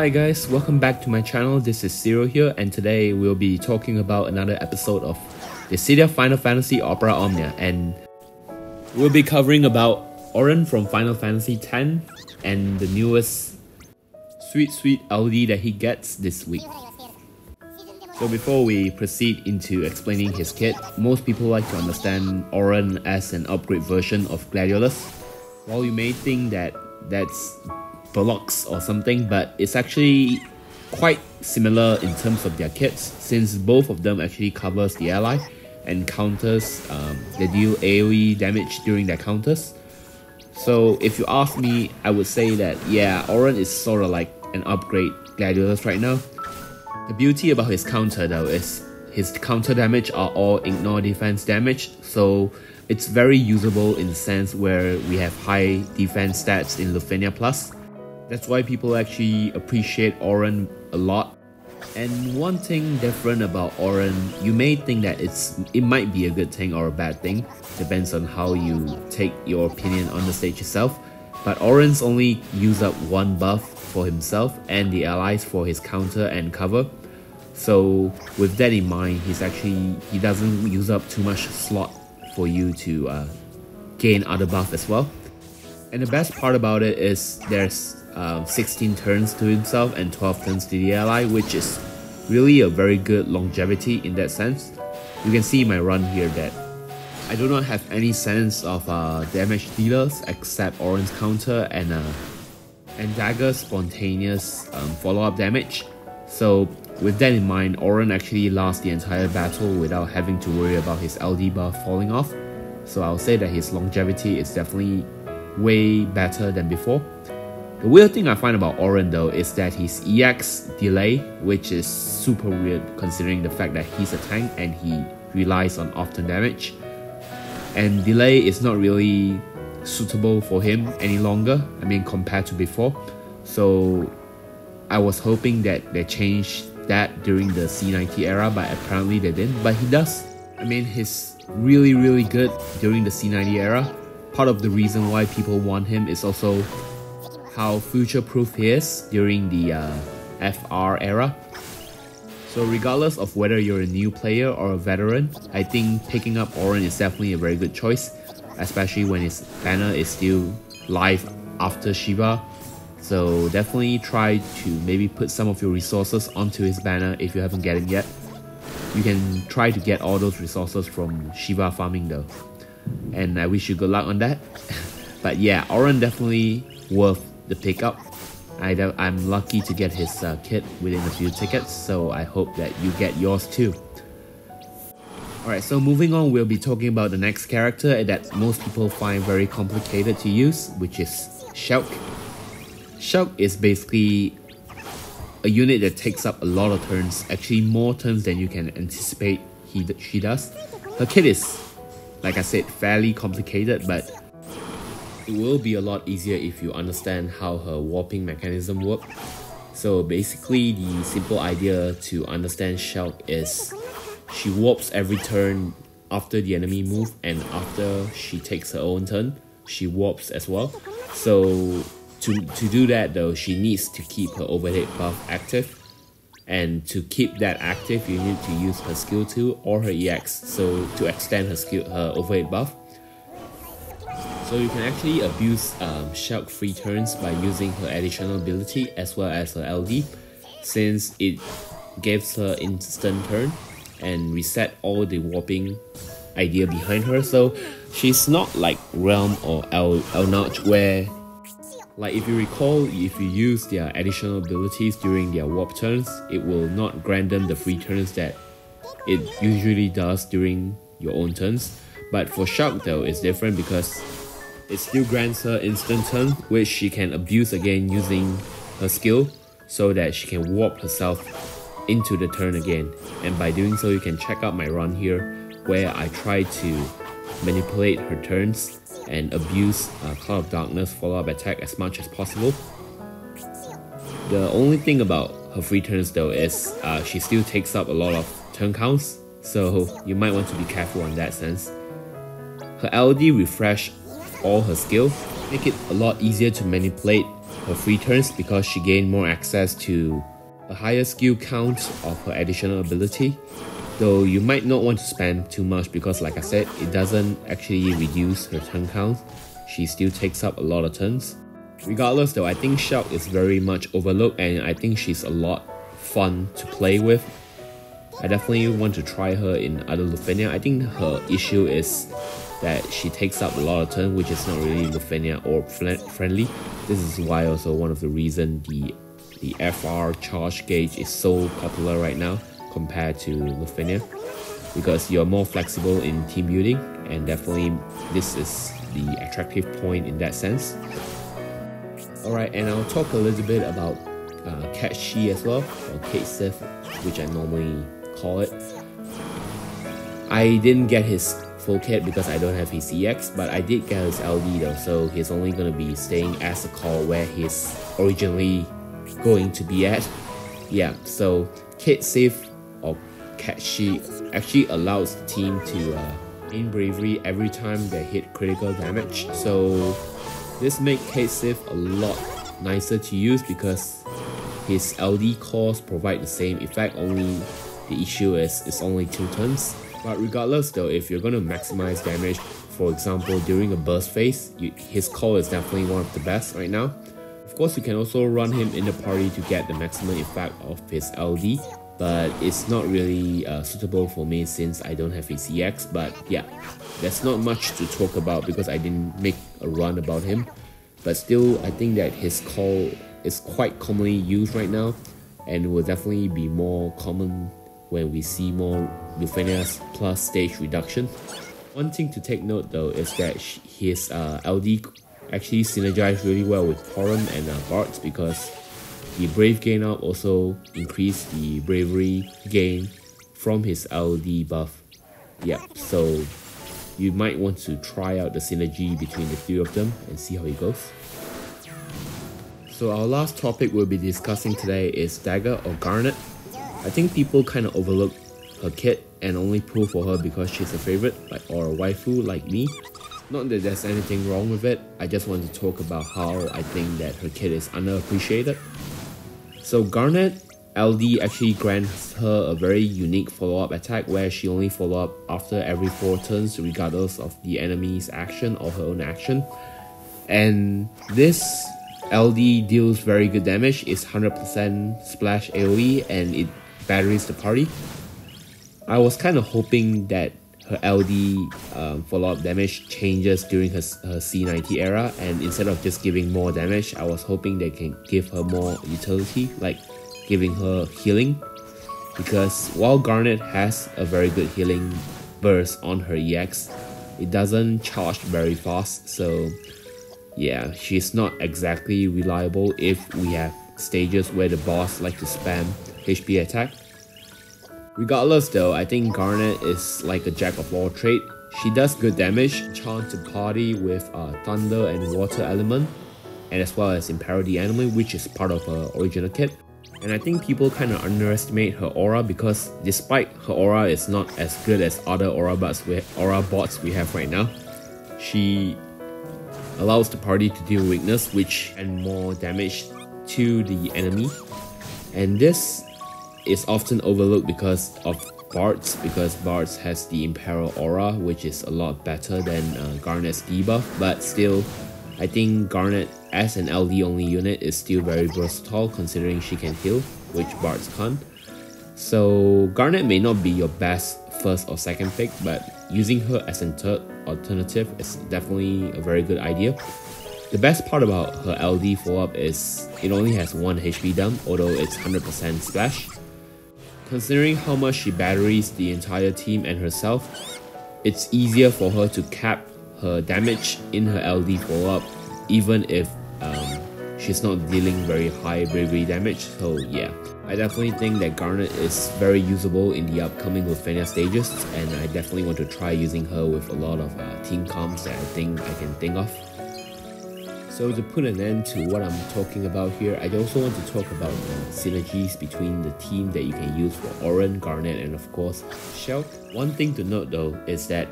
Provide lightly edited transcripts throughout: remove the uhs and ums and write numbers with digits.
Hi guys, welcome back to my channel. This is Zero here, and today we'll be talking about another episode of the City of Final Fantasy Opera Omnia, and we'll be covering about Auron from Final Fantasy X and the newest sweet LD that he gets this week. So before we proceed into explaining his kit, most people like to understand Auron as an upgrade version of Gladiolus. While you may think that that's Blocks or something, but it's actually quite similar in terms of their kits, since both of them actually covers the ally and counters, they deal AoE damage during their counters. So if you ask me, I would say that yeah, Auron is sort of like an upgrade Gladiolus right now. The beauty about his counter though is his counter damage are all ignore defense damage, so it's very usable in the sense where we have high defense stats in Lufenia Plus. That's why people actually appreciate Auron a lot. And one thing different about Auron, you may think that it might be a good thing or a bad thing, depends on how you take your opinion on the stage itself. But Auron's only use up one buff for himself and the allies for his counter and cover. So with that in mind, he doesn't use up too much slot for you to gain other buff as well. And the best part about it is there's 16 turns to himself and 12 turns to the ally, which is really a very good longevity in that sense. You can see in my run here that I do not have any sense of damage dealers except Auron's counter and Dagger's spontaneous follow-up damage. So with that in mind, Auron actually lasts the entire battle without having to worry about his LD buff falling off. So I'll say that his longevity is definitely way better than before. The weird thing I find about Auron though is that his EX delay, which is super weird considering the fact that he's a tank and he relies on off-turn damage. And delay is not really suitable for him any longer, I mean compared to before. So I was hoping that they changed that during the C90 era, but apparently they didn't. But he does. I mean, he's really good during the C90 era. Part of the reason why people want him is also how future-proof he is during the FR era. So regardless of whether you're a new player or a veteran, I think picking up Auron is definitely a very good choice, especially when his banner is still live after Shiva. So definitely try to maybe put some of your resources onto his banner if you haven't get it yet. You can try to get all those resources from Shiva farming though. And I wish you good luck on that. But yeah, Auron definitely worth the pickup. I'm lucky to get his kit within a few tickets, so I hope that you get yours too. Alright, so moving on, we'll be talking about the next character that most people find very complicated to use, which is Shelke. Shelke is basically a unit that takes up a lot of turns, actually more turns than you can anticipate she does. Her kit is, like I said, fairly complicated, but it will be a lot easier if you understand how her warping mechanism works. So basically, the simple idea to understand Shelke is she warps every turn after the enemy move, and after she takes her own turn, she warps as well. So to do that though, she needs to keep her overhead buff active. And to keep that active, you need to use her skill 2 or her EX, so to extend her overhead buff. So you can actually abuse Shelke free turns by using her additional ability as well as her LD, since it gives her instant turn and reset all the warping idea behind her. So she's not like Realm or El Notch, where, like if you recall, if you use their additional abilities during their warp turns, it will not grant them the free turns that it usually does during your own turns. But for Shelke though, it's different because it still grants her instant turn, which she can abuse again using her skill, so that she can warp herself into the turn again. And by doing so, you can check out my run here, where I try to manipulate her turns and abuse Cloud of Darkness follow-up attack as much as possible. The only thing about her free turns though is she still takes up a lot of turn counts, so you might want to be careful on that sense. Her LD refresh all her skill, make it a lot easier to manipulate her free turns because she gained more access to a higher skill count of her additional ability. Though you might not want to spend too much because, like I said, it doesn't actually reduce her turn count. She still takes up a lot of turns. Regardless though, I think Shelke is very much overlooked and I think she's a lot fun to play with. I definitely want to try her in other Lufenia. I think her issue is that she takes up a lot of turns, which is not really Lufenia or friendly. This is why also one of the reasons the FR charge gauge is so popular right now compared to Lufenia, because you're more flexible in team building, and definitely this is the attractive point in that sense. Alright, and I'll talk a little bit about Cait as well, or Cait Sith, which I normally call it. I didn't get his full kit because I don't have his EX, but I did get his LD though, so he's only going to be staying as a call where he's originally going to be at. Yeah, so Cait Sith or Cait actually allows the team to gain bravery every time they hit critical damage, so this makes Cait Sith a lot nicer to use because his LD calls provide the same effect, only the issue is it's only 2 turns. But regardless though, if you're going to maximize damage, for example during a burst phase, his call is definitely one of the best right now. Of course you can also run him in the party to get the maximum effect of his LD, but it's not really suitable for me since I don't have his EX. But yeah, there's not much to talk about because I didn't make a run about him. But still, I think that his call is quite commonly used right now and will definitely be more common when we see more Lufenia's plus stage reduction. One thing to take note though is that his LD actually synergizes really well with Auron and Bards, because the Brave gain up also increased the bravery gain from his LD buff. Yeah, so you might want to try out the synergy between the 3 of them and see how it goes. So our last topic we'll be discussing today is Dagger or Garnet. I think people kind of overlook her kit and only pull for her because she's a favorite, or a waifu like me. Not that there's anything wrong with it, I just want to talk about how I think that her kit is underappreciated. So Garnet LD actually grants her a very unique follow-up attack where she only follow up after every 4 turns regardless of the enemy's action or her own action. And this LD deals very good damage, it's 100% splash AoE and it batteries the party. I was kind of hoping that her LD follow-up damage changes during her C90 era, and instead of just giving more damage, I was hoping they can give her more utility, like giving her healing, because while Garnet has a very good healing burst on her EX, it doesn't charge very fast, so yeah, she's not exactly reliable if we have stages where the boss like to spam HP attack. Regardless though, I think Garnet is like a jack of all trades. She does good damage, chants the party with thunder and water element, and as well as imperil the enemy, which is part of her original kit. And I think people kind of underestimate her aura because despite her aura is not as good as other aura bots we have right now, she allows the party to deal weakness, which and more damage to the enemy. And this is often overlooked because of Bards, because Bards has the Imperil aura, which is a lot better than Garnet's debuff, but still, I think Garnet as an LD only unit is still very versatile considering she can heal, which Bards can't. So Garnet may not be your best first or second pick, but using her as a third alternative is definitely a very good idea. The best part about her LD follow-up is it only has 1 HP dump, although it's 100% splash. Considering how much she batteries the entire team and herself, it's easier for her to cap her damage in her LD follow-up, even if she's not dealing very high bravery damage. So yeah, I definitely think that Garnet is very usable in the upcoming Lufenia stages, and I definitely want to try using her with a lot of team comps that I think I can think of. So to put an end to what I'm talking about here, I also want to talk about the synergies between the team that you can use for Auron, Garnet, and of course Shelke. One thing to note though is that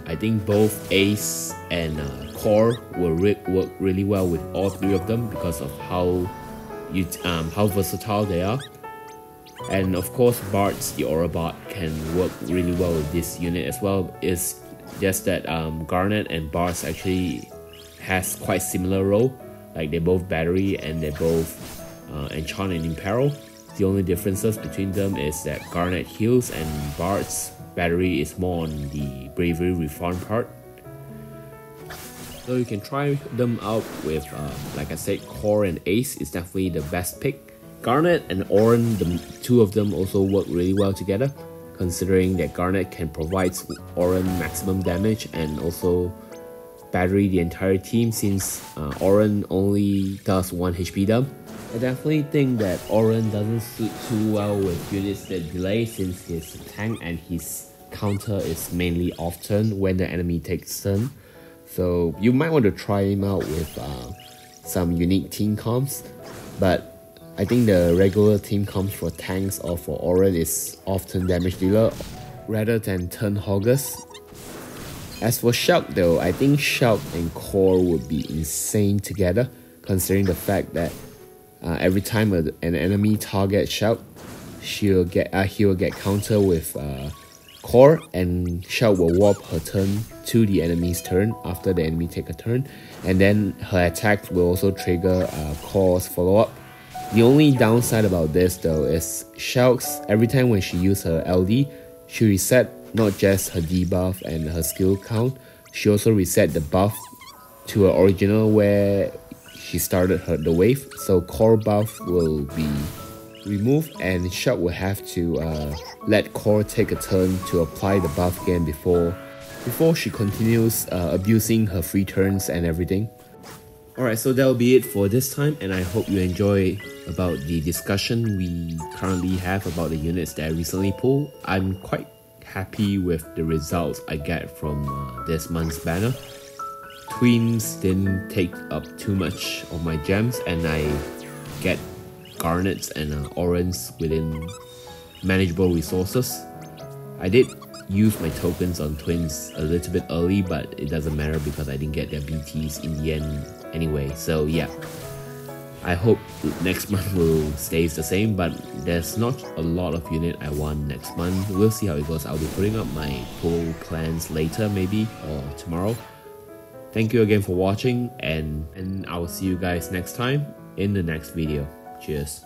I think both Ace and Core will work really well with all three of them because of how versatile they are. And of course Bart's the Aura bot can work really well with this unit as well. It's just that Garnet and Bart's actually has quite similar role, like they're both battery and they're both enchant and imperil. The only differences between them is that Garnet heals and Bart's battery is more on the bravery reform part. So you can try them out with, like I said, Core and Ace is definitely the best pick. Garnet and Auron, the two of them also work really well together, considering that Garnet can provide Auron maximum damage and also battery the entire team, since Auron only does 1 HP dump. I definitely think that Auron doesn't suit too well with units that delay, since he's a tank and his counter is mainly off turn when the enemy takes turn. So you might want to try him out with some unique team comps, but I think the regular team comps for tanks or for Auron is off turn damage dealer rather than turn hoggers. As for Shelke though, I think Shelke and Core would be insane together, considering the fact that every time an enemy targets Shelke, he will get counter with Core, and Shelke will warp her turn to the enemy's turn after the enemy take a turn, and then her attack will also trigger Core's follow-up. The only downside about this though is Shelke's, every time when she uses her LD, she reset not just her debuff and her skill count, she also reset the buff to her original where she started the wave. So Core buff will be removed and Shelke will have to let Core take a turn to apply the buff again before she continues abusing her free turns and everything. Alright, so that will be it for this time, and I hope you enjoy about the discussion we currently have about the units that I recently pulled. I'm quite happy with the results I get from this month's banner. Twins didn't take up too much of my gems, and I get Garnets and Aurons within manageable resources. I did use my tokens on Twins a little bit early, but it doesn't matter because I didn't get their BTs in the end anyway. So yeah, I hope next month will stays the same, but there's not a lot of unit I want next month. We'll see how it goes. I'll be putting up my full plans later maybe, or tomorrow. Thank you again for watching, and I will see you guys next time in the next video. Cheers.